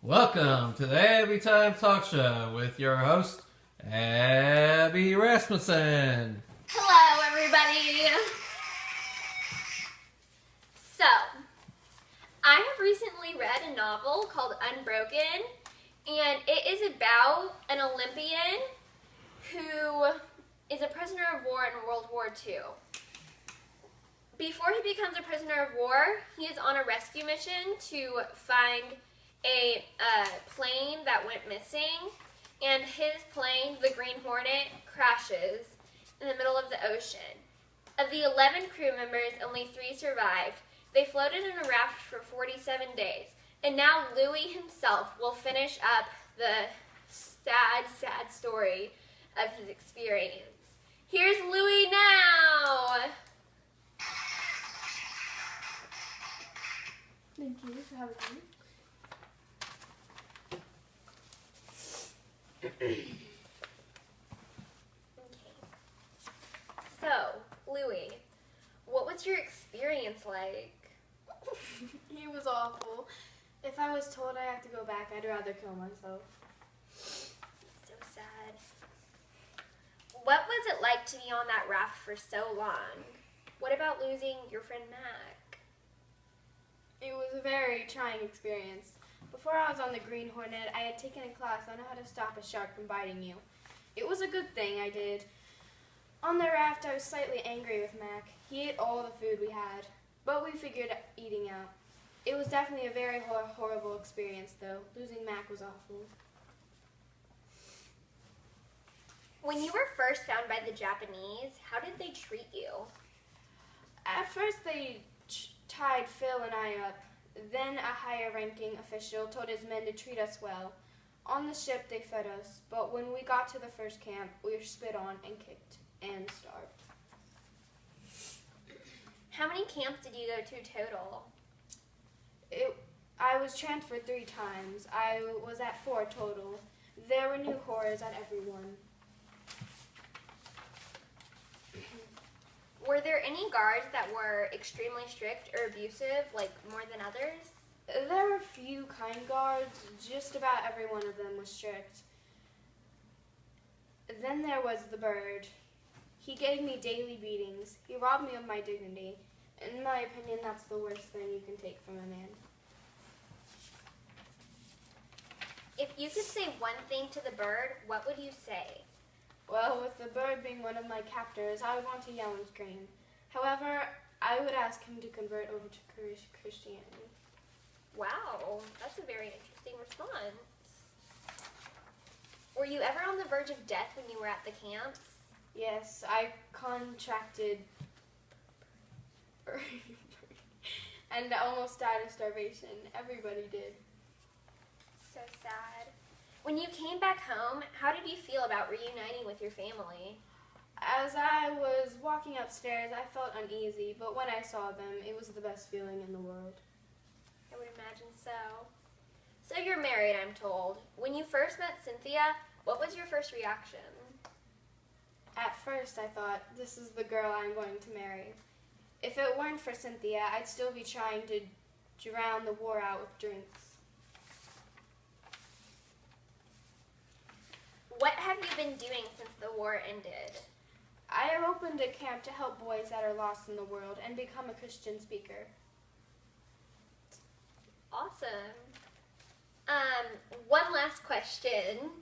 Welcome to the Abby Time Talk Show with your host, Abby Rasmussen. Hello, everybody. So, I have recently read a novel called Unbroken, and it is about an Olympian who is a prisoner of war in World War II. Before he becomes a prisoner of war, he is on a rescue mission to find a plane that went missing, and his plane, the Green Hornet, crashes in the middle of the ocean. Of the 11 crew members, only 3 survived. They floated in a raft for 47 days, and now Louis himself will finish up the sad, sad story of his experience. Here's Louis now! Thank you for having me. Okay. So, Louis, what was your experience like? It was awful. If I was told I have to go back, I'd rather kill myself. So sad. What was it like to be on that raft for so long? What about losing your friend Mac? It was a very trying experience. Before I was on the Green Hornet, I had taken a class on how to stop a shark from biting you. It was a good thing I did. On the raft, I was slightly angry with Mac. He ate all the food we had, but we figured eating out. It was definitely a very horrible experience, though. Losing Mac was awful. When you were first found by the Japanese, how did they treat you? At first, they tied Phil and I up. Then a higher-ranking official told his men to treat us well. On the ship, they fed us, but when we got to the first camp, we were spit on and kicked and starved. How many camps did you go to total? I was transferred 3 times. I was at 4 total. There were new horrors at every one. Were there any guards that were extremely strict or abusive, like more than others? There were few kind guards. Just about every one of them was strict. Then there was the bird. He gave me daily beatings. He robbed me of my dignity. In my opinion, that's the worst thing you can take from a man. If you could say one thing to the bird, what would you say? Well, with the bird being one of my captors, I would want to yell and scream. However, I would ask him to convert over to Christianity. Wow, that's a very interesting response. Were you ever on the verge of death when you were at the camps? Yes, I contracted and almost died of starvation. Everybody did. So sad. When you came back home, how did you feel about reuniting with your family? As I was walking upstairs, I felt uneasy, but when I saw them, it was the best feeling in the world. I would imagine so. So you're married, I'm told. When you first met Cynthia, what was your first reaction? At first, I thought, this is the girl I'm going to marry. If it weren't for Cynthia, I'd still be trying to drown the war out with drinks. What have you been doing since the war ended? I have opened a camp to help boys that are lost in the world and become a Christian speaker. Awesome. One last question.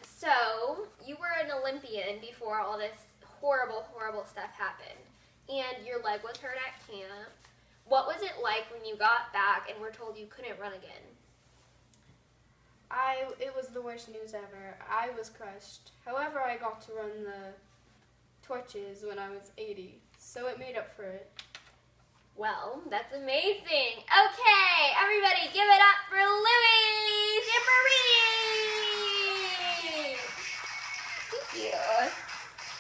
So you were an Olympian before all this horrible, horrible stuff happened, and your leg was hurt at camp. What was it like when you got back and were told you couldn't run again? It was the worst news ever. I was crushed. However, I got to run the torches when I was 80, so it made up for it. Well, that's amazing. Okay, everybody give it up for Louis Zamperini! Thank you.